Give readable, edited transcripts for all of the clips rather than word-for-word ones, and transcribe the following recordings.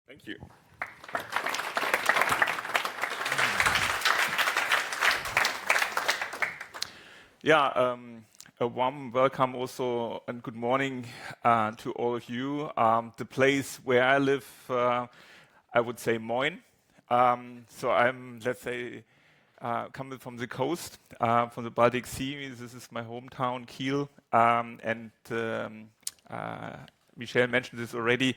Thank you. Yeah, a warm welcome also and good morning to all of you. The place where I live, I would say Moin. So I'm, let's say, coming from the coast, from the Baltic Sea. This is my hometown, Kiel. Michelle mentioned this already.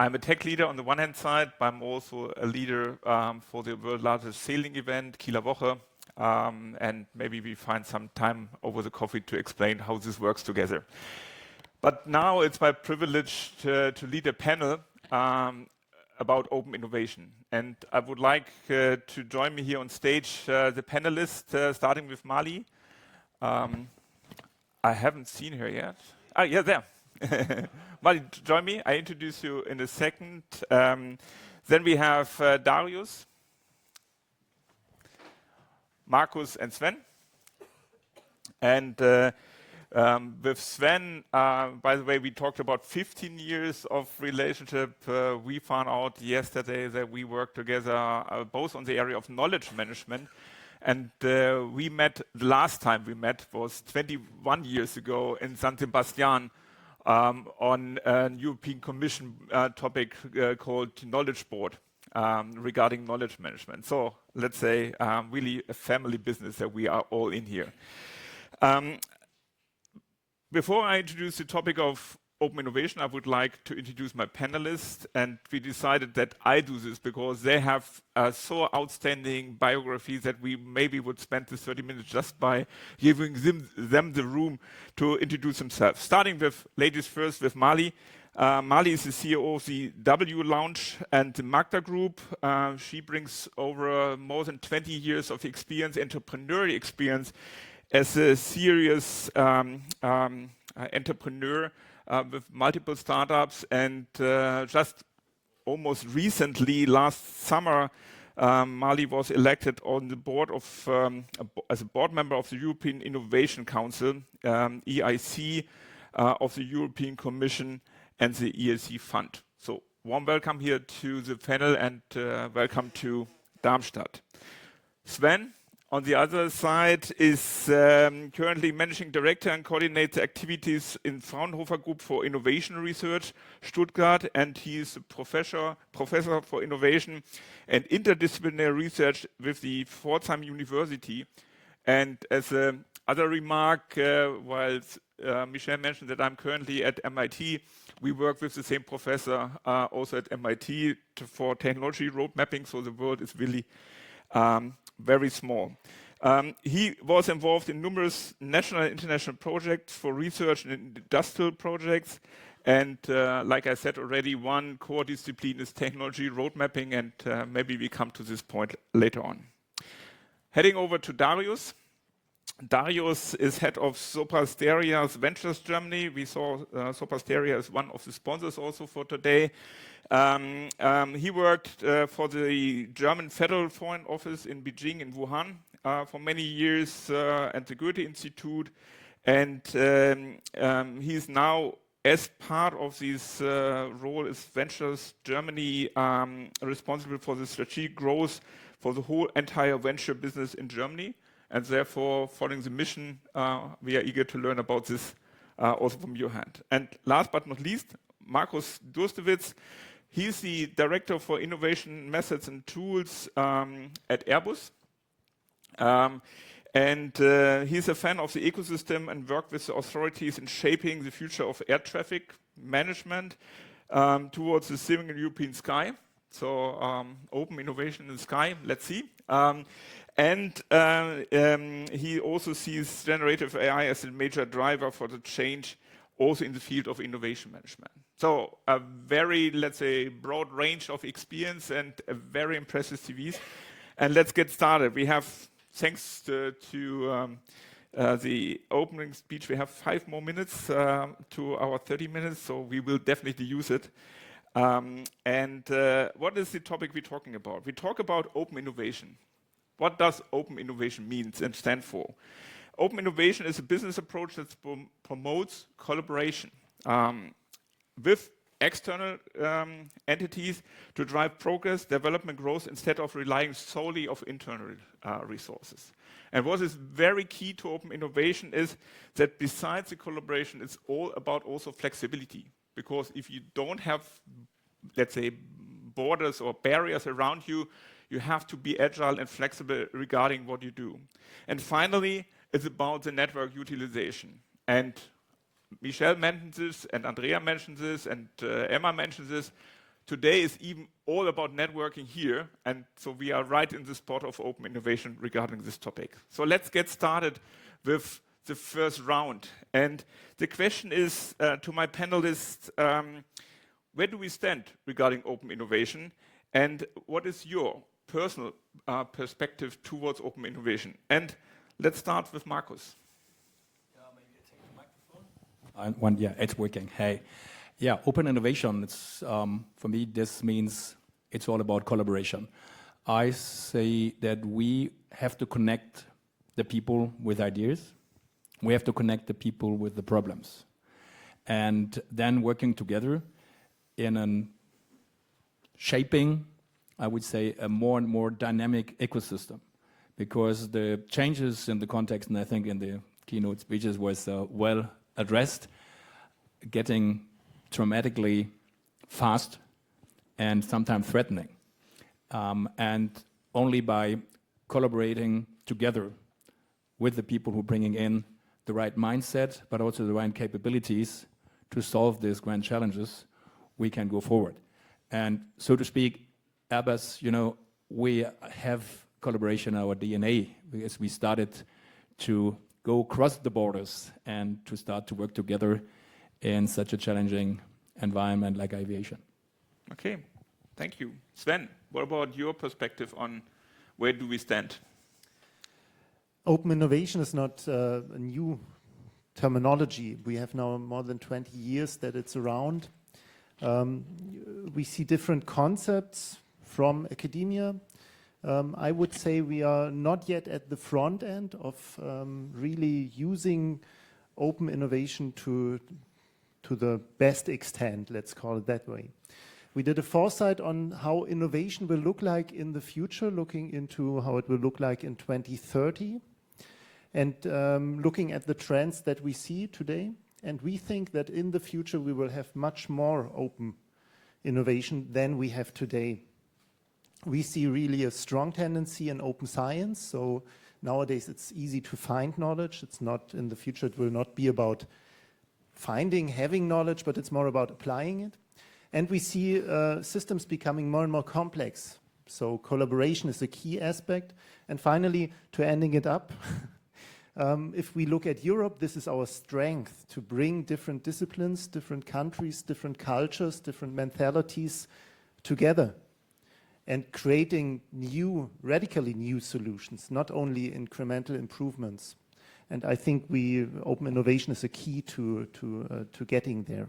I'm a tech leader on the one hand side, but I'm also a leader for the world's largest sailing event, Kieler Woche. And maybe we find some time over the coffee to explain how this works together. But now it's my privilege to lead a panel about open innovation. And I would like to join me here on stage, the panelists, starting with Mali. I haven't seen her yet. Ah, yeah, there. Mali, join me. I introduce you in a second. Then we have Darius, Markus, and Sven. And with Sven, by the way, we talked about 15 years of relationship. We found out yesterday that we work together both on the area of knowledge management. And we met, the last time we met was 21 years ago in San Sebastian on a European Commission topic called Knowledge Board regarding knowledge management. So let's say really a family business that we are all in here. Before I introduce the topic of open innovation, I would like to introduce my panelists. And we decided that I do this because they have so outstanding biographies that we maybe would spend the 30 minutes just by giving them the room to introduce themselves. Starting with ladies first with Mali. Mali is the CEO of the WLOUNGE and the Magda Group. She brings over more than 20 years of experience, entrepreneurial experience, as a serious entrepreneur with multiple startups. And just almost recently, last summer, Mali was elected on the board of, as a board member of the European Innovation Council, EIC, of the European Commission and the ELC Fund. So warm welcome here to the panel and welcome to Darmstadt. Sven, on the other side, is currently managing director and coordinates activities in Fraunhofer Group for Innovation Research, Stuttgart, and he is a professor for innovation and interdisciplinary research with the Pforzheim University. And as a other remark, while Michelle mentioned that I'm currently at MIT, we work with the same professor also at MIT for technology road mapping, so the world is really very small. He was involved in numerous national and international projects for research and industrial projects. And like I said already, one core discipline is technology road mapping, and maybe we come to this point later on. Heading over to Darius. Darius is head of Sopra Steria's Ventures Germany. We saw Sopra Steria as one of the sponsors also for today. He worked for the German Federal Foreign Office in Beijing and Wuhan for many years at the Goethe Institute. And he's now, as part of this role as Ventures Germany, responsible for the strategic growth for the whole entire venture business in Germany. And therefore, following the mission, we are eager to learn about this also from your hand. And last but not least, Markus Durstewitz. He's the Director for Innovation Methods and Tools at Airbus. He's a fan of the ecosystem and worked with the authorities in shaping the future of air traffic management towards the single European sky. So open innovation in the sky, let's see. He also sees generative AI as a major driver for the change also in the field of innovation management. So a very, let's say, broad range of experience and a very impressive CVs. And let's get started. We have, thanks to the opening speech, we have 5 more minutes to our 30 minutes, so we will definitely use it. What is the topic we're talking about? We talk about open innovation. What does open innovation mean and stand for? Open innovation is a business approach that promotes collaboration with external entities to drive progress, development, growth, instead of relying solely on internal resources. And what is very key to open innovation is that besides the collaboration, it's all about also flexibility. Because if you don't have, let's say, borders or barriers around you, you have to be agile and flexible regarding what you do. And finally, it's about the network utilization. And Michelle mentioned this, and Andrea mentioned this, and Emma mentioned this. Today is even all about networking here, and so we are right in the spot of open innovation regarding this topic. So let's get started with the first round. And the question is to my panelists, where do we stand regarding open innovation, and what is your personal perspective towards open innovation? And let's start with Markus. Yeah, it's working. Hey, yeah, open innovation. It's for me. This means it's all about collaboration. I say that we have to connect the people with ideas. We have to connect the people with the problems, and then working together in an shaping, I would say, a more and more dynamic ecosystem, because the changes in the context, and I think in the keynote speeches was well addressed, getting dramatically fast and sometimes threatening. And only by collaborating together with the people who are bringing in the right mindset, but also the right capabilities to solve these grand challenges, we can go forward. And so to speak, Airbus, we have collaboration in our DNA, because we started to go across the borders and to start to work together in such a challenging environment like aviation. Okay, thank you. Sven, what about your perspective on where do we stand? Open innovation is not a new terminology. We have now more than 20 years that it's around. We see different concepts from academia. I would say we are not yet at the front end of really using open innovation to the best extent, let's call it that way. We did a foresight on how innovation will look like in the future, looking into how it will look like in 2030, and looking at the trends that we see today. And we think that in the future we will have much more open innovation than we have today. We see really a strong tendency in open science. So nowadays it's easy to find knowledge. It's not, in the future it will not be about having knowledge, but it's more about applying it. And we see systems becoming more and more complex. So collaboration is a key aspect. And finally, to ending it up, if we look at Europe, this is our strength, to bring different disciplines, different countries, different cultures, different mentalities together and creating radically new solutions, not only incremental improvements. And I think open innovation is a key to getting there.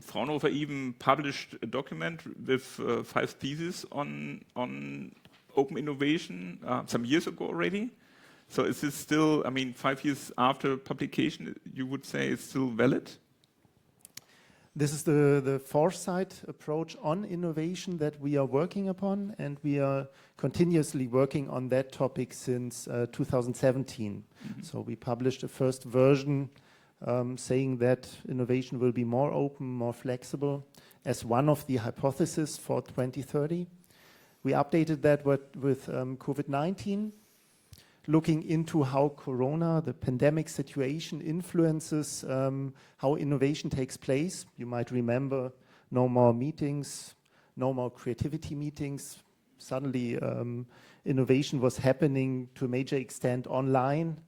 Fraunhofer even published a document with 5 theses on open innovation some years ago already. So is this still, 5 years after publication, you would say it's still valid? This is the foresight approach on innovation that we are working upon, and we are continuously working on that topic since 2017. Mm-hmm. So we published a first version saying that innovation will be more open, more flexible, as one of the hypotheses for 2030. We updated that with COVID-19, looking into how Corona, the pandemic situation, influences how innovation takes place. You might remember no more meetings, no more creativity meetings. Suddenly innovation was happening to a major extent online,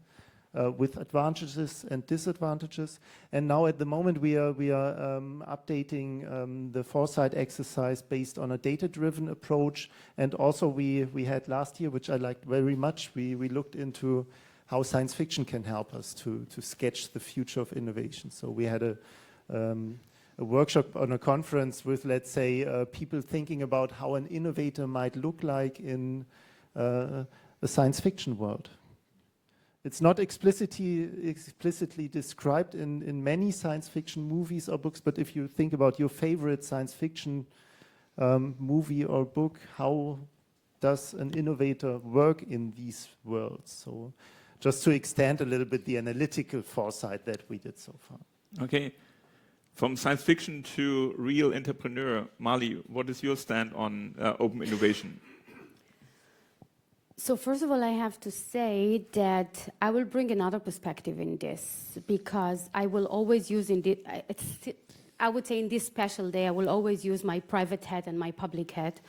with advantages and disadvantages. And now at the moment we are updating the foresight exercise based on a data-driven approach. And also we had last year, which I liked very much, we looked into how science fiction can help us to sketch the future of innovation. So we had a workshop on a conference with, let's say, people thinking about how an innovator might look like in a science fiction world. It's not explicitly described in many science fiction movies or books, but if you think about your favorite science fiction movie or book, how does an innovator work in these worlds? So just to extend a little bit the analytical foresight that we did so far. Okay. From science fiction to real entrepreneur, Mali, what is your stand on open innovation? So first of all, I have to say that I will bring another perspective in this, because I will always use I would say in this special day, I will always use my private hat and my public hat.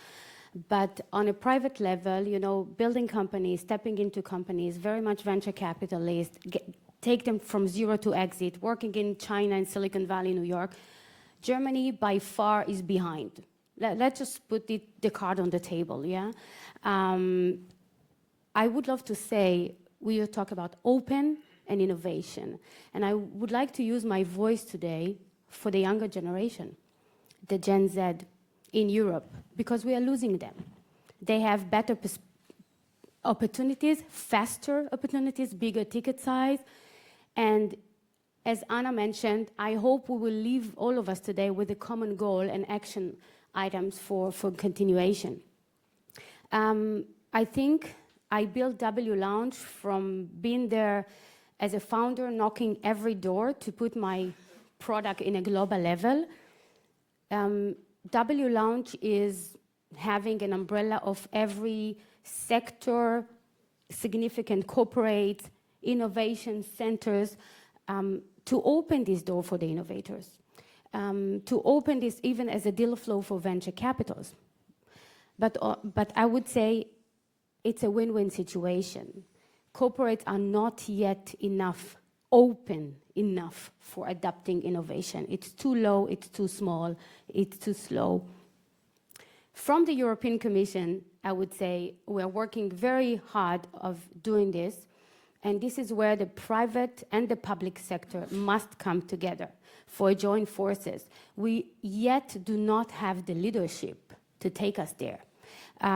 But on a private level, you know, building companies, stepping into companies, very much venture capitalist, take them from zero to exit, working in China and Silicon Valley, New York. Germany by far is behind. Let's just put the card on the table, yeah? I would love to say we talk about open and innovation. And I would like to use my voice today for the younger generation, the Gen Z in Europe, because we are losing them. They have better opportunities, faster opportunities, bigger ticket size. And as Anna mentioned, I hope we will leave all of us today with a common goal and action items for continuation. I think I built WLOUNGE from being there as a founder, knocking every door to put my product in a global level. WLOUNGE is having an umbrella of every sector, significant corporate innovation centers, to open this door for the innovators, to open this even as a deal flow for venture capitals. But I would say it's a win-win situation. Corporates are not yet open enough for adapting innovation. It's too low, it's too small, it's too slow. From the European Commission, I would say we're working very hard of doing this, and this is where the private and the public sector must come together for joint forces. We yet do not have the leadership to take us there.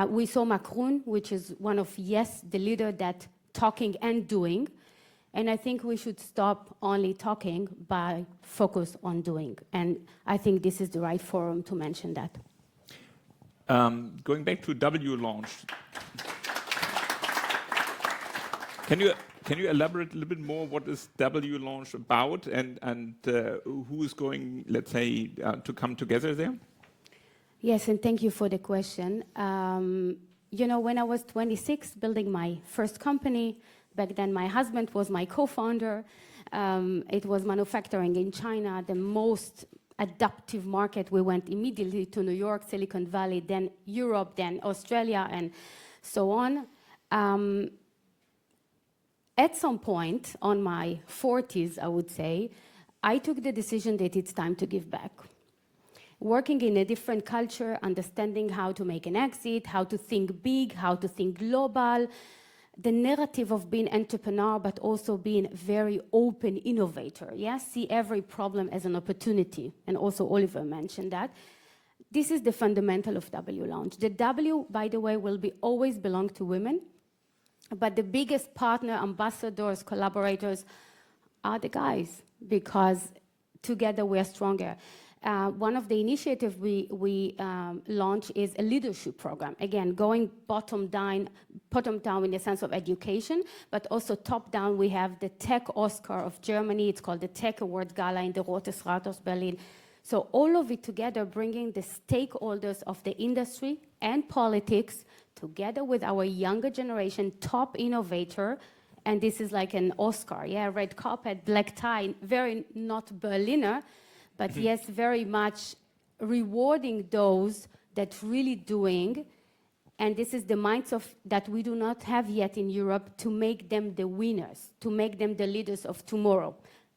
We saw Macron, which is one of, the leader that talking and doing. And I think we should stop only talking, but focus on doing. And I think this is the right forum to mention that. Going back to WLOUNGE, can you elaborate a little bit more what is WLOUNGE about and who is going, let's say, to come together there? Yes, and thank you for the question. You know, when I was 26, building my first company, back then my husband was my co-founder. It was manufacturing in China, the most adaptive market. We went immediately to New York, Silicon Valley, then Europe, then Australia, and so on. At some point, on my 40s, I would say, I took the decision that it's time to give back. Working in a different culture, understanding how to make an exit, how to think big, how to think global, the narrative of being entrepreneur, but also being very open innovator, see every problem as an opportunity, and also Oliver mentioned that. This is the fundamental of WLOUNGE. The W, by the way, will always belong to women, but the biggest partner, ambassadors, collaborators are the guys, because together we are stronger. One of the initiatives we launched is a leadership program. Again, going bottom down in the sense of education, but also top down. We have the Tech Oscar of Germany. It's called the Tech Award Gala in the Rotes Rathaus, Berlin. So all of it together, bringing the stakeholders of the industry and politics together with our younger generation, top innovator. And this is like an Oscar, red carpet, black tie, very not Berliner, but yes, very much rewarding those that really doing. And this is the mindset that we do not have yet in Europe, to make them the winners, to make them the leaders of tomorrow.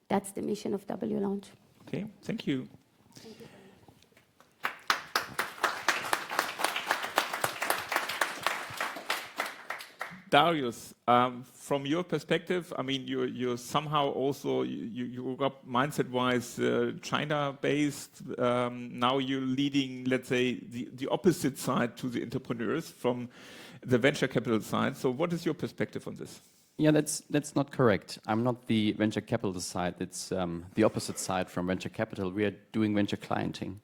That's the mission of WLOUNGE. Okay, thank you. Darius, from your perspective, I mean, you're somehow also, you grew up mindset-wise China-based. Now you're leading, let's say, the opposite side to the entrepreneurs from the venture capital side. So what is your perspective on this? Yeah, that's not correct. I'm not the venture capital side. It's the opposite side from venture capital. We are doing venture clienting.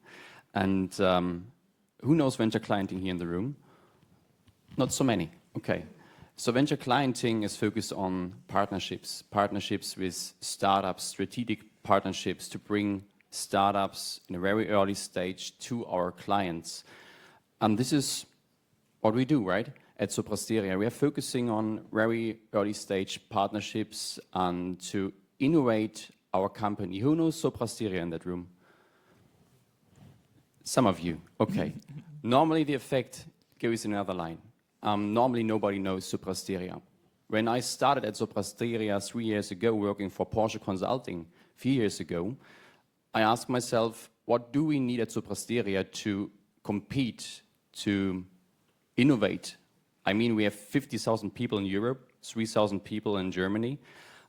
And who knows venture clienting here in the room? Not so many. Okay. So venture clienting is focused on partnerships with startups, strategic partnerships to bring startups in a very early stage to our clients. And this is what we do, right? At Sopra Steria, we are focusing on very early stage partnerships and to innovate our company. Who knows Sopra Steria in that room? Some of you, okay. Normally the effect goes in another line. Normally nobody knows Sopra Steria. When I started at Sopra Steria 3 years ago, working for Porsche Consulting a few years ago, I asked myself, what do we need at Sopra Steria to compete, to innovate? I mean, we have 50,000 people in Europe, 3,000 people in Germany,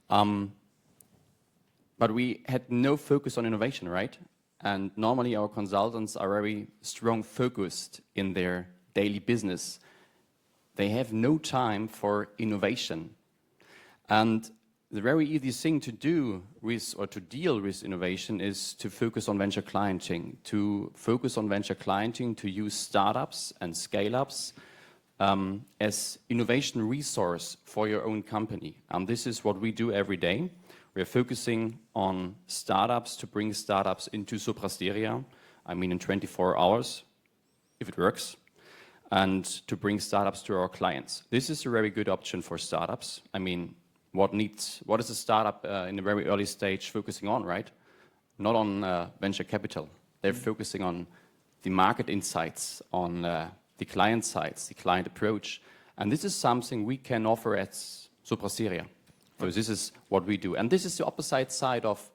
but we had no focus on innovation, right? And normally our consultants are very strong focused in their daily business. They have no time for innovation. And the very easy thing to do with or to deal with innovation is to focus on venture clienting, to use startups and scale-ups as innovation resource for your own company. And this is what we do every day. We're focusing on startups to bring startups into Sopra Steria, I mean in 24 hours, if it works, and to bring startups to our clients. This is a very good option for startups. I mean, what is a startup in a very early stage focusing on, right? Not on venture capital. They're focusing on the market insights, on the client sides, the client approach. And this is something we can offer at Sopra Steria. So this is what we do. And this is the opposite side of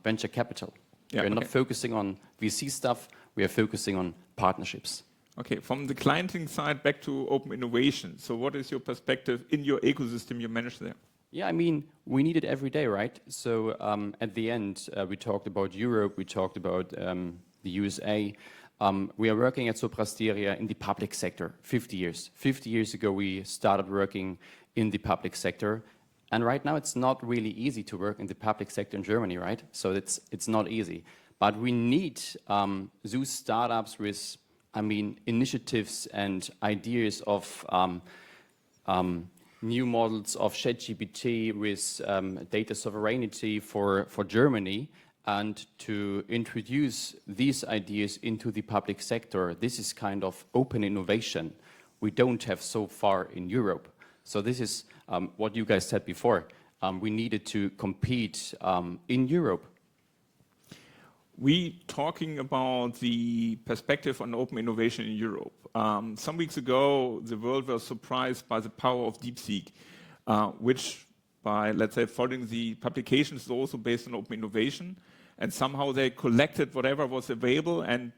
venture capital. Yeah, we're not focusing on VC stuff, we are focusing on partnerships. Okay, from the clienting side back to open innovation. So what is your perspective in your ecosystem you manage there? Yeah, I mean, we need it every day, right? So at the end, we talked about Europe, we talked about the USA. We are working at Sopra Steria in the public sector, 50 years. 50 years ago, we started working in the public sector. And right now, it's not really easy to work in the public sector in Germany, right? So it's not easy. But we need those startups with, I mean, initiatives and ideas of new models of ChatGPT with data sovereignty for Germany, and to introduce these ideas into the public sector. This is kind of open innovation we don't have so far in Europe. So this is what you guys said before. We needed to compete in Europe. We talking about the perspective on open innovation in Europe. Some weeks ago, the world was surprised by the power of DeepSeek, which by, let's say, following the publications is also based on open innovation. And somehow they collected whatever was available and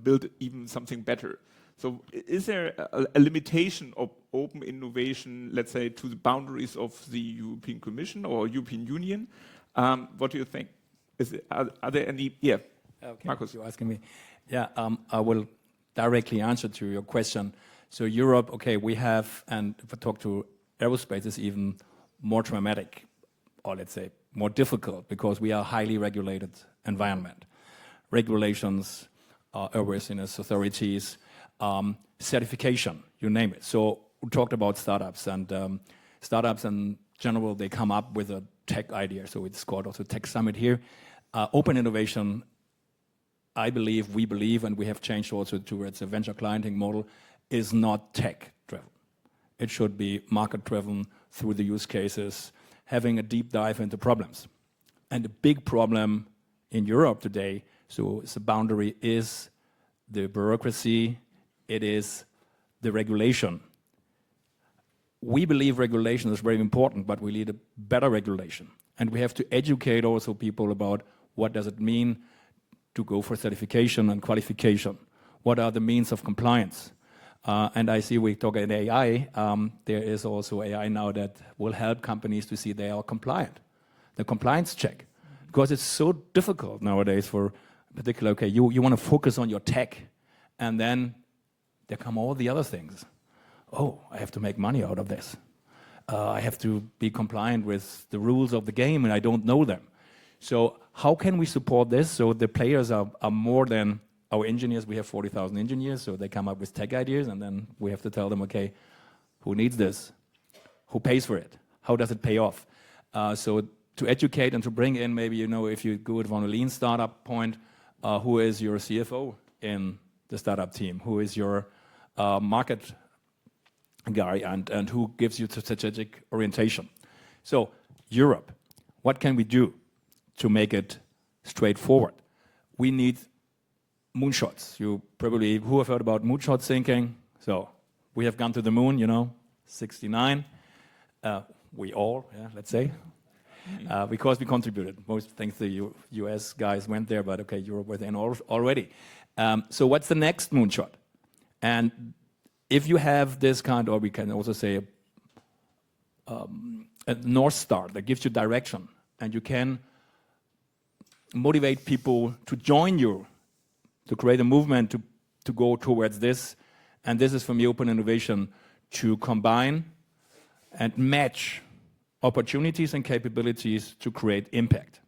built even something better. So is there a limitation of open innovation, let's say, to the boundaries of the European Commission or European Union? What do you think? Are there any? Yeah, okay, Markus. you're asking me. Yeah, I will directly answer to your question. So Europe, okay, we have, and if I talk to aerospace, it's even more traumatic, or let's say more difficult, because we are a highly regulated environment. Regulations, airworthiness authorities, certification, you name it. So we talked about startups, and startups in general, they come up with a tech idea. So it's called also Tech Summit here. Open innovation, I believe, we believe, and we have changed also towards a venture clienting model, is not tech-driven. It should be market-driven through the use cases, having a deep dive into problems. And the big problem in Europe today, so the boundary is the bureaucracy, it is the regulation. We believe regulation is very important, but we need a better regulation. And we have to educate also people about what does it mean to go for certification and qualification. What are the means of compliance? And I see we talk about AI. There is also AI now that will help companies to see they are compliant. The compliance check. Because it's so difficult nowadays for particular, okay, you want to focus on your tech, and then there come all the other things. Oh, I have to make money out of this. I have to be compliant with the rules of the game, and I don't know them. So how can we support this? So the players are more than our engineers. We have 40,000 engineers, so they come up with tech ideas, and then we have to tell them, okay, who needs this? Who pays for it? How does it pay off? So to educate and to bring in, maybe, you know, if you go from a lean startup point, who is your CFO in the startup team? Who is your market guy, and who gives you the strategic orientation? So Europe, what can we do to make it straightforward? We need moonshots. You probably, who have heard about moonshot thinking? So we have gone to the moon, you know, 69. We all, yeah, let's say, because we contributed. Most things the US guys went there, but okay, Europe was in already. So what's the next moonshot? And if you have this kind, or we can also say a North Star that gives you direction, and you can motivate people to join you, to create a movement to go towards this. And this is, for me, open innovation, to combine and match opportunities and capabilities to create impact.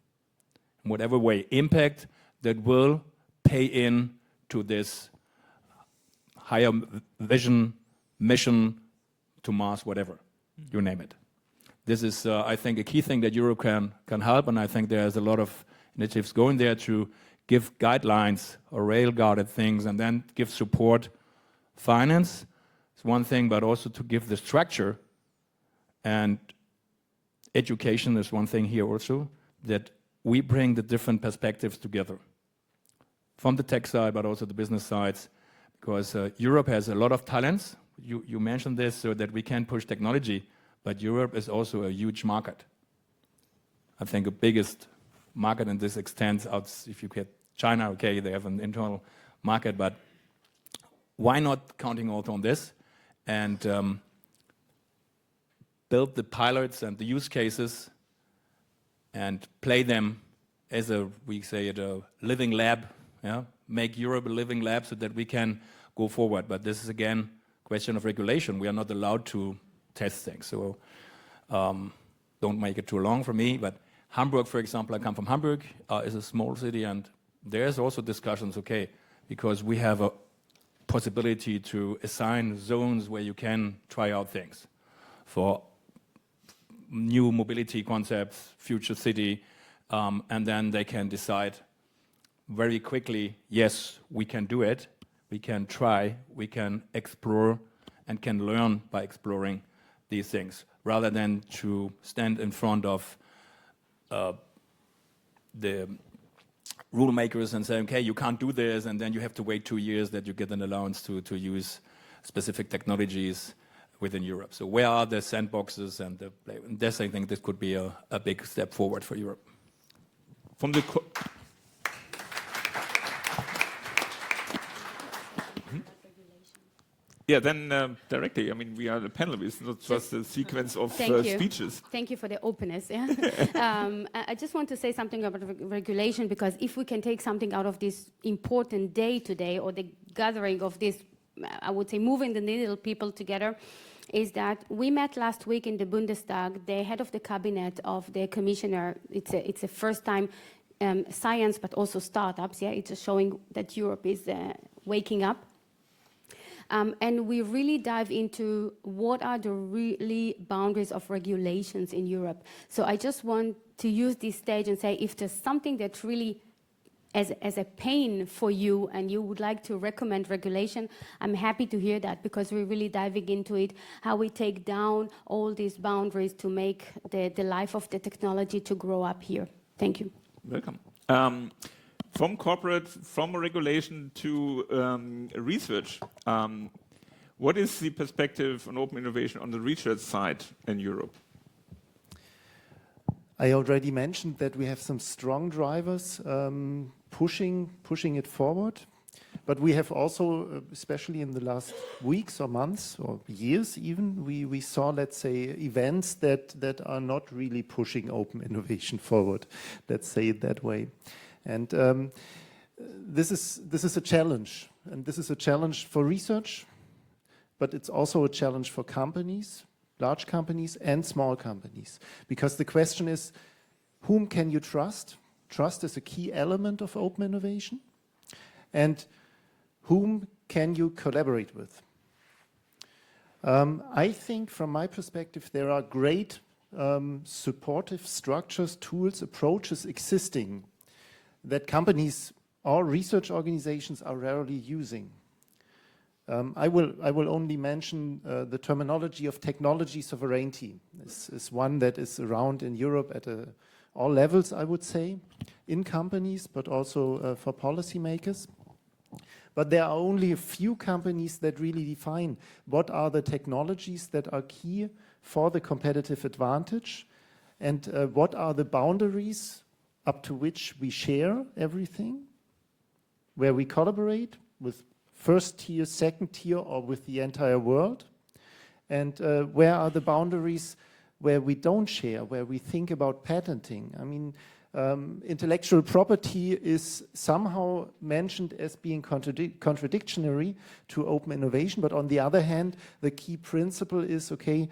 In whatever way, impact that will pay in to this higher vision, mission, to Mars, whatever, you name it. This is, I think, a key thing that Europe can help, and I think there's a lot of initiatives going there to give guidelines or rail-guarded things, and then give support. Finance is one thing, but also to give the structure, and education is one thing here also, that we bring the different perspectives together from the tech side, but also the business sides, because Europe has a lot of talents. You mentioned this, so that we can push technology, but Europe is also a huge market. I think the biggest market in this extends out, if you get China, okay, they have an internal market, but why not counting also on this and build the pilots and the use cases and play them as a, we say it, a living lab, yeah? Make Europe a living lab so that we can go forward. But this is, again, a question of regulation. We are not allowed to test things. So don't make it too long for me. But Hamburg, for example, I come from Hamburg, is a small city, and there's also discussions, okay, because we have a possibility to assign zones where you can try out things for new mobility concepts, future city, and then they can decide very quickly, yes, we can do it, we can try, we can explore, and can learn by exploring these things, rather than to stand in front of the rule makers and say, okay, you can't do this, and then you have to wait 2 years that you get an allowance to use specific technologies within Europe. So where are the sandboxes and the play? And this, I think, this could be a big step forward for Europe. From the yeah, then directly, I mean, we are the panelists, not just a sequence of speeches. Thank you for the openness. Yeah? I just want to say something about regulation, because if we can take something out of this important day today, or the gathering of this, I would say, moving the needle people together, is that we met last week in the Bundestag, the head of the cabinet of the commissioner. It's a first time science, but also startups. Yeah, it's showing that Europe is waking up. And we really dive into what are the really boundaries of regulations in Europe. So I just want to use this stage and say, if there's something that really as a pain for you and you would like to recommend regulation, I'm happy to hear that, because we're really diving into it, how we take down all these boundaries to make the life of the technology to grow up here. Thank you. Welcome. From corporate, from regulation to research, what is the perspective on open innovation on the research side in Europe? I already mentioned that we have some strong drivers pushing it forward, but we have also, especially in the last weeks or months or years even, we saw, let's say, events that are not really pushing open innovation forward. Let's say it that way. And this is a challenge, and this is a challenge for research, but it's also a challenge for companies, large companies and small companies. Because the question is, whom can you trust? Trust is a key element of open innovation. And whom can you collaborate with? I think from my perspective, there are great supportive structures, tools, approaches existing that companies or research organizations are rarely using. I will only mention the terminology of technology sovereignty. This is one that is around in Europe at all levels, I would say, in companies, but also for policymakers. But there are only a few companies that really define what are the technologies that are key for the competitive advantage and what are the boundaries up to which we share everything, where we collaborate with first tier, second tier, or with the entire world, and where are the boundaries where we don't share, where we think about patenting. I mean, intellectual property is somehow mentioned as being contradictory to open innovation, but on the other hand, the key principle is, okay,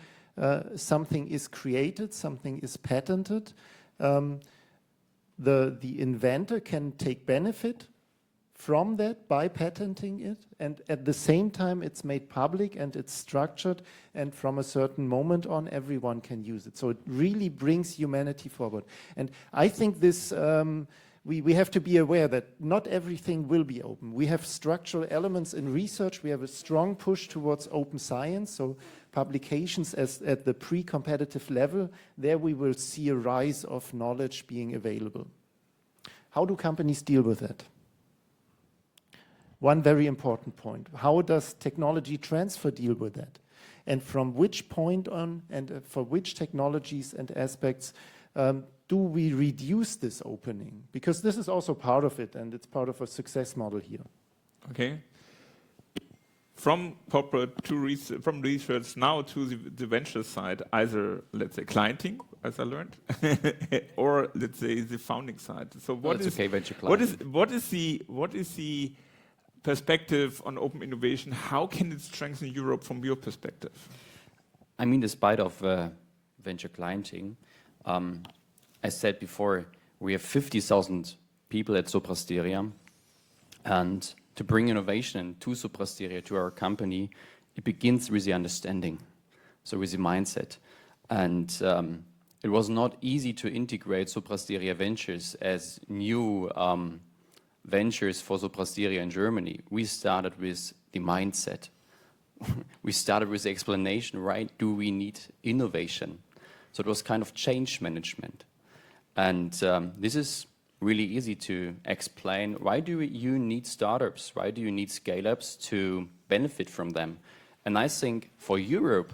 something is created, something is patented, the inventor can take benefit from that by patenting it, and at the same time it's made public and it's structured, and from a certain moment on everyone can use it. So it really brings humanity forward. And I think this, we have to be aware that not everything will be open. We have structural elements in research. We have a strong push towards open science, so publications at the pre-competitive level, there we will see a rise of knowledge being available. How do companies deal with that? One very important point, how does technology transfer deal with that? And from which point on and for which technologies and aspects do we reduce this opening? Because this is also part of it and it's part of a success model here. Okay. From corporate to research, from research now to the venture side, either, let's say, clienting, as I learned, or let's say the founding side. So what is the perspective on open innovation? How can it strengthen Europe from your perspective? I mean, despite of venture clienting, I said before, we have 50,000 people at Sopra Steria, and to bring innovation to Sopra Steria, to our company, it begins with the understanding, so with the mindset. And it was not easy to integrate Sopra Steria Ventures as new ventures for Sopra Steria in Germany. We started with the mindset. We started with the explanation, right? Do we need innovation? So it was kind of change management. And this is really easy to explain. Why do you need startups? Why do you need scale-ups to benefit from them? And I think for Europe,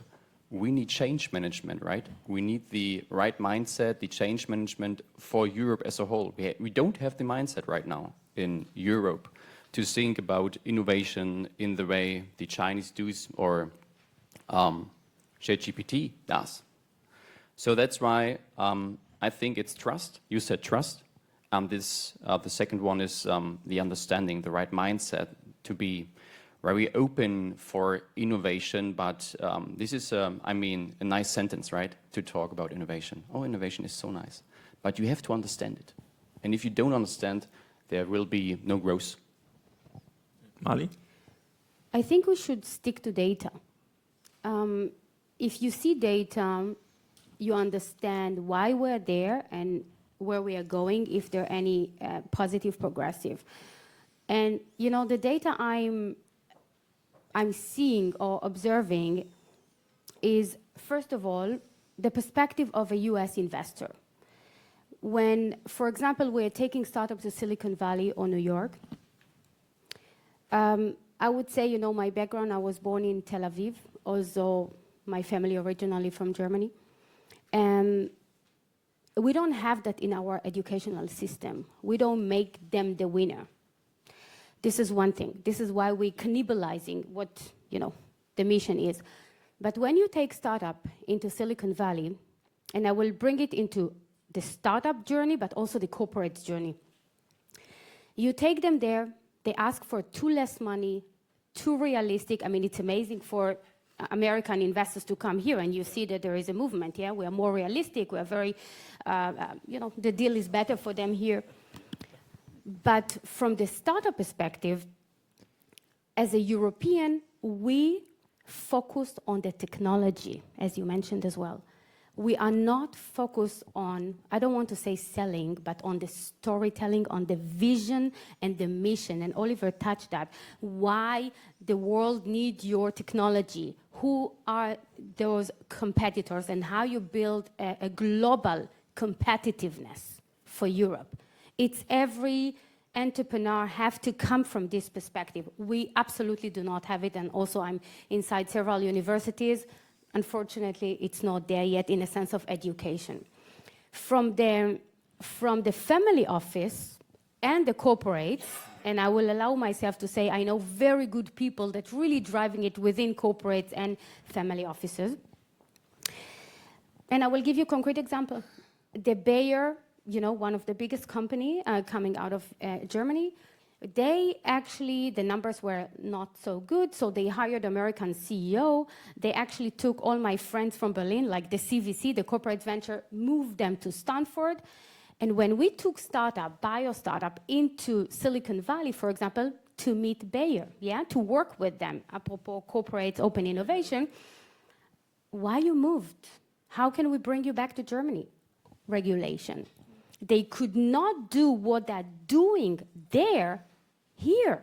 we need change management, right? We need the right mindset, the change management for Europe as a whole. We don't have the mindset right now in Europe to think about innovation in the way the Chinese do or ChatGPT does. So that's why I think it's trust. You said trust. The second one is the understanding, the right mindset to be very open for innovation. But this is, I mean, a nice sentence, right? To talk about innovation. Oh, innovation is so nice. But you have to understand it. And if you don't understand, there will be no growth. Mali? I think we should stick to data. If you see data, you understand why we're there and where we are going, if there are any positive, progressive. And, you know, the data I'm seeing or observing is, first of all, the perspective of a US investor. When, for example, we're taking startups to Silicon Valley or New York, I would say, you know, my background, I was born in Tel Aviv, although my family originally from Germany. And we don't have that in our educational system. We don't make them the winner. This is one thing. This is why we're cannibalizing what, you know, the mission is. But when you take startup into Silicon Valley, and I will bring it into the startup journey, but also the corporate journey, you take them there, they ask for too less money, too realistic. I mean, it's amazing for American investors to come here, and you see that there is a movement. Yeah, we are more realistic. We are very, the deal is better for them here. But from the startup perspective, as a European, we focused on the technology, as you mentioned as well. We are not focused on, I don't want to say selling, but on the storytelling, on the vision and the mission. And Oliver touched that. Why the world needs your technology? Who are those competitors? And how you build a global competitiveness for Europe. It's every entrepreneur have to come from this perspective. We absolutely do not have it. And also I'm inside several universities. Unfortunately, it's not there yet in a sense of education. From the family office and the corporates, and I will allow myself to say I know very good people that really driving it within corporates and family offices. And I will give you a concrete example. The Bayer, one of the biggest company coming out of Germany, they actually, the numbers were not so good, so they hired American CEO. They actually took all my friends from Berlin, like the CVC, the corporate venture, moved them to Stanford. And when we took bio startup into Silicon Valley, for example, to meet Bayer, to work with them, apropos corporate open innovation, why you moved? How can we bring you back to Germany? Regulation. They could not do what they're doing there, here.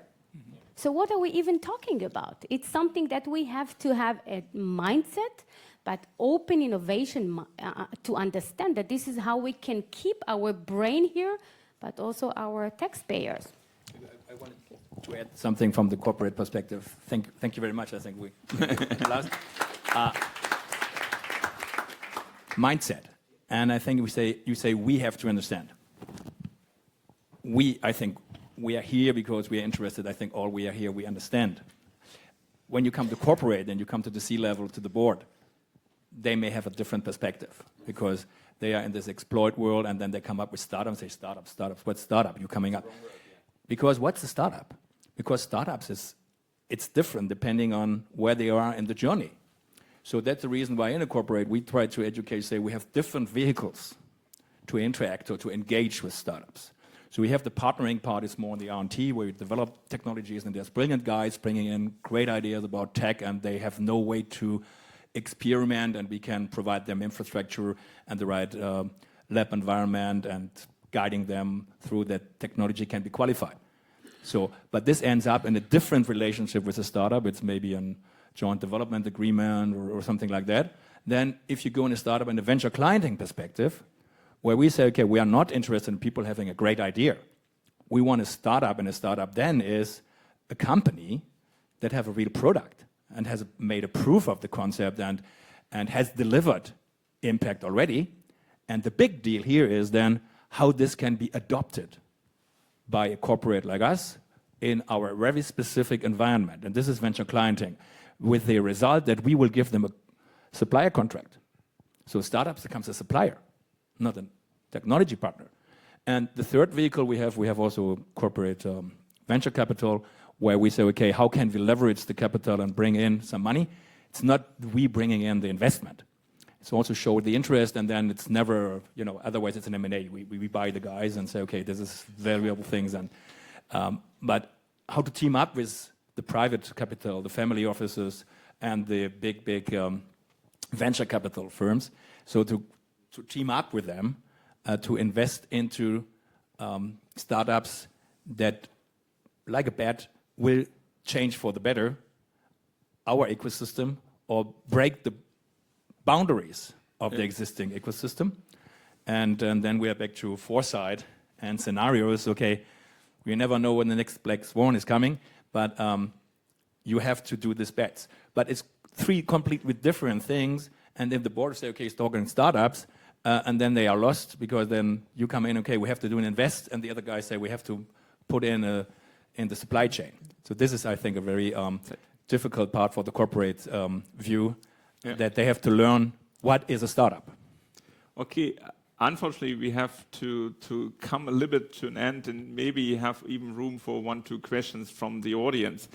So what are we even talking about? It's something that we have to have a mindset, but open innovation to understand that this is how we can keep our brain here, but also our taxpayers. I wanted to add something from the corporate perspective. Thank you very much. I think we last mindset, and I think you say we have to understand. I think we are here because we are interested. I think all we are here, we understand. When you come to corporate and you come to the C-level, to the board, they may have a different perspective because they are in this exploit world, and then they come up with startups and say, startups. What's startup? You're coming up. Because what's a startup? Because startups it's different depending on where they are in the journey. So that's the reason why in a corporate we try to educate, say we have different vehicles to interact or to engage with startups. So we have the partnering part is more on the R&D, where we develop technologies, and there's brilliant guys bringing in great ideas about tech, and they have no way to experiment, and we can provide them infrastructure and the right lab environment and guiding them through that technology can be qualified. So, but this ends up in a different relationship with a startup. It's maybe a joint development agreement or something like that. Then if you go in a startup in a venture clienting perspective, where we say, okay, we are not interested in people having a great idea. We want a startup, and a startup then is a company that have a real product and has made a proof of the concept and has delivered impact already. And the big deal here is then how this can be adopted by a corporate like us in our very specific environment. And this is venture clienting, with the result that we will give them a supplier contract. So startups becomes a supplier, not a technology partner. And the third vehicle we have also corporate venture capital, where we say, okay, how can we leverage the capital and bring in some money? It's not we bringing in the investment. It's also show the interest, and then it's never, otherwise it's an M&A. We buy the guys and say, okay, this is valuable things. And but how to team up with the private capital, the family offices, and the big venture capital firms. So to team up with them, to invest into startups that, like a bet, will change for the better our ecosystem or break the boundaries of the existing ecosystem. And then we are back to foresight and scenarios. Okay, we never know when the next black swan is coming, but you have to do these bets. But it's three completely different things. And if the board say, okay, it's talking startups, and then they are lost, because then you come in, okay, we have to do an invest, and the other guys say we have to put in the supply chain. So this is, I think, a very difficult part for the corporate view, that they have to learn what is a startup. Okay, unfortunately, we have to come a little bit to an end, and maybe have even room for 1-2 questions from the audience.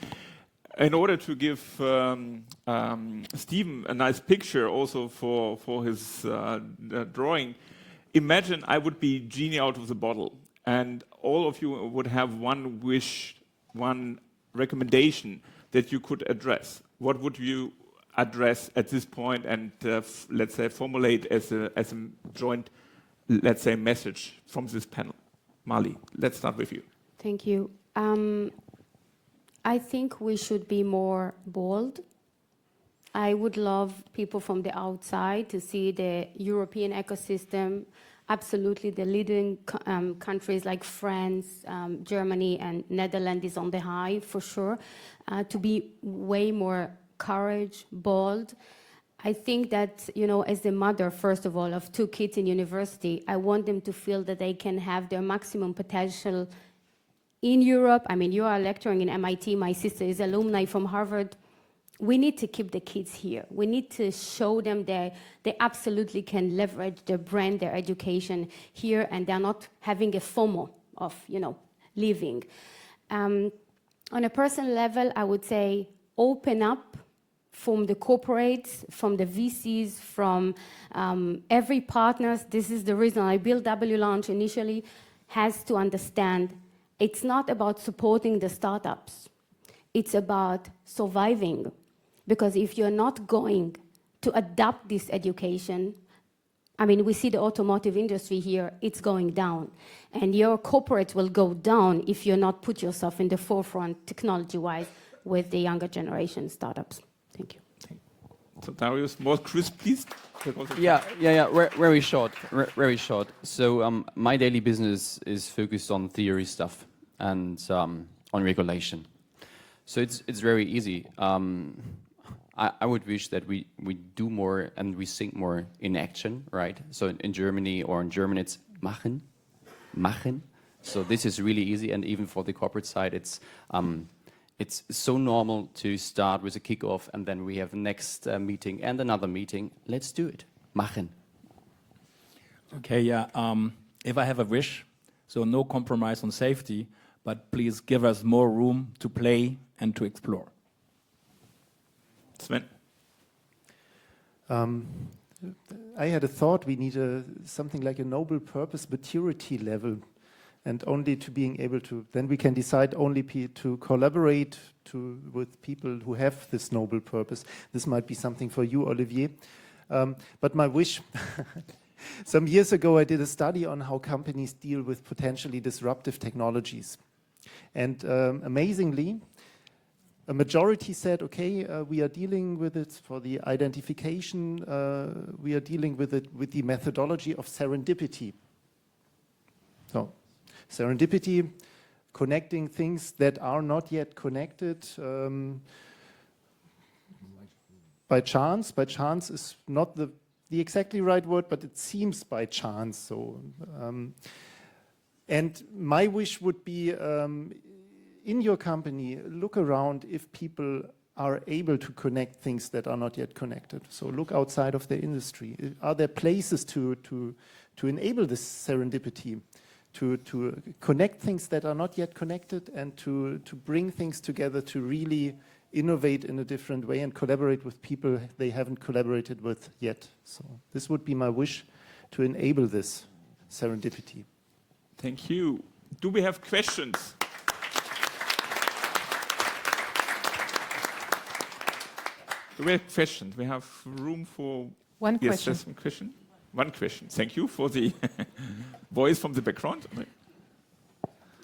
in order to give Stephen a nice picture also for his drawing, imagine I would be genie out of the bottle, and all of you would have one wish, one recommendation that you could address. What would you address at this point and let's say formulate as a joint, let's say, message from this panel? Mali, let's start with you. Thank you. I think we should be more bold. I would love people from the outside to see the European ecosystem, absolutely the leading countries like France, Germany, and Netherlands is on the high for sure, to be way more courage, bold. I think that, you know, as the mother, first of all, of 2 kids in university, I want them to feel that they can have their maximum potential in Europe. I mean, you are lecturing in MIT, my sister is alumni from Harvard. We need to keep the kids here. We need to show them that they absolutely can leverage their brand, their education here, and they're not having a FOMO of, you know, leaving. On a personal level, I would say open up from the corporates, from the VCs, from every partners. This is the reason I built WLOUNGE initially, has to understand it's not about supporting the startups. It's about surviving. Because if you're not going to adapt this education, I mean, we see the automotive industry here, it's going down. And your corporate will go down if you're not put yourself in the forefront technology-wise with the younger generation startups. Thank you. So Darius, more crisp, please. Yeah. Very short. Very short. So my daily business is focused on theory stuff and on regulation. So it's very easy. I would wish that we do more and we think more in action, right? So in Germany or in German, it's machen. So this is really easy, and even for the corporate side, it's so normal to start with a kickoff, and then we have next meeting and another meeting. Let's do it. Machen. Okay, yeah. If I have a wish, so no compromise on safety, but please give us more room to play and to explore. Sven? I had a thought we need something like a noble purpose maturity level, and only to being able to, then we can decide only to collaborate with people who have this noble purpose. This might be something for you, Olivier. But my wish, some years ago I did a study on how companies deal with potentially disruptive technologies. And amazingly, a majority said, okay, we are dealing with it for the identification, we are dealing with it with the methodology of serendipity. So, serendipity, connecting things that are not yet connected by chance. By chance is not the exactly right word, but it seems by chance. So, and my wish would be, in your company, look around if people are able to connect things that are not yet connected. So look outside of the industry. Are there places to enable this serendipity, to connect things that are not yet connected, and to bring things together to really innovate in a different way and collaborate with people they haven't collaborated with yet. So this would be my wish, to enable this serendipity. Thank you. Do we have questions? We have questions. We have room for one question. Yes, just one question. One question. Thank you for the voice from the background.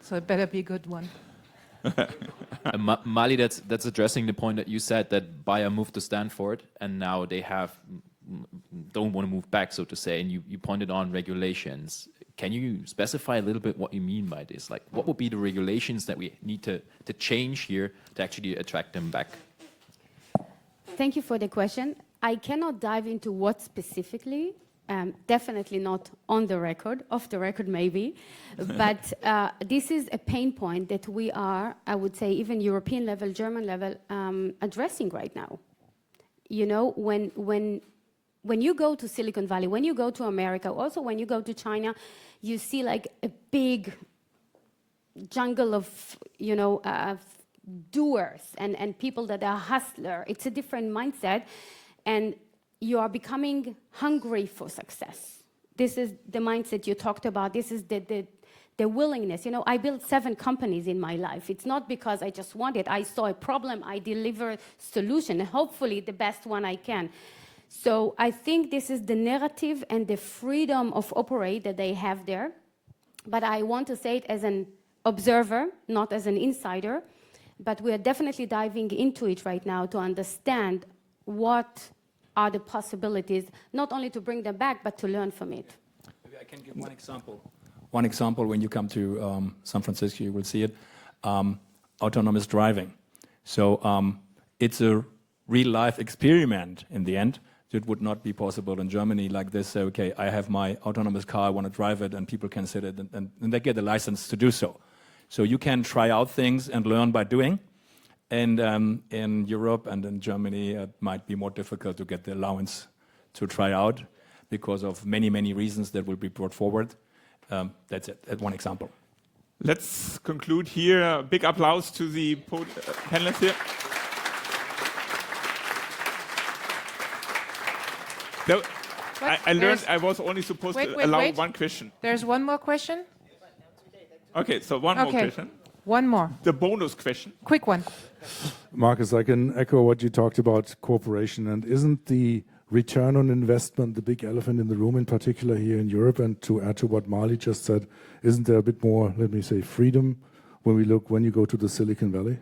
So it better be a good one. Mali, that's addressing the point that you said that Bayer moved to Stanford and now they don't want to move back, so to say, and you pointed on regulations. Can you specify a little bit what you mean by this? Like, what would be the regulations that we need to change here to actually attract them back? Thank you for the question. I cannot dive into what specifically, definitely not on the record, off the record maybe, but this is a pain point that we are, I would say, even European level, German level, addressing right now. You know, when you go to Silicon Valley, when you go to America, also when you go to China, you see like a big jungle of, you know, doers and people that are hustler. It's a different mindset, and you are becoming hungry for success. This is the mindset you talked about. This is the willingness. You know, I built 7 companies in my life. It's not because I just want it. I saw a problem, I deliver solution, hopefully the best one I can. So I think this is the narrative and the freedom of operate that they have there. But I want to say it as an observer, not as an insider. But we are definitely diving into it right now to understand what are the possibilities, not only to bring them back, but to learn from it. Maybe I can give one example. One example, when you come to San Francisco, you will see it, autonomous driving. So it's a real-life experiment in the end. It would not be possible in Germany like this. Say, okay, I have my autonomous car, I want to drive it, and people can sit it, and they get the license to do so. So you can try out things and learn by doing. And in Europe and in Germany, it might be more difficult to get the allowance to try out because of many, many reasons that will be brought forward. That's it, one example. Let's conclude here. A big applause to the panelists here. No, I learned I was only supposed to allow one question. There's one more question? Okay, so one more question. One more. The bonus question. Quick one. Markus, I can echo what you talked about cooperation. And isn't the return on investment the big elephant in the room, in particular here in Europe? And to add to what Marley just said, isn't there a bit more, let me say, freedom when you go to the Silicon Valley?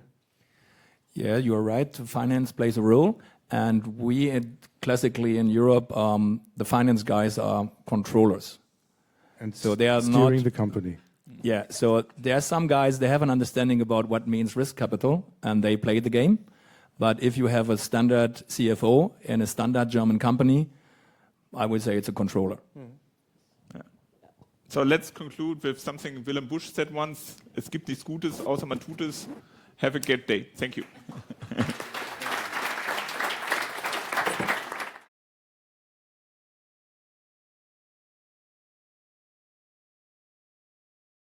Yeah, you're right. Finance plays a role. And we, classically in Europe, the finance guys are controllers. And so they are steering not the company. Yeah, so there are some guys, they have an understanding about what means risk capital, and they play the game. But if you have a standard CFO in a standard German company, I would say it's a controller. Yeah. So let's conclude with something Willem Busch said once. Es gibt nichts Gutes, außer man tut es. Have a good day. Thank you.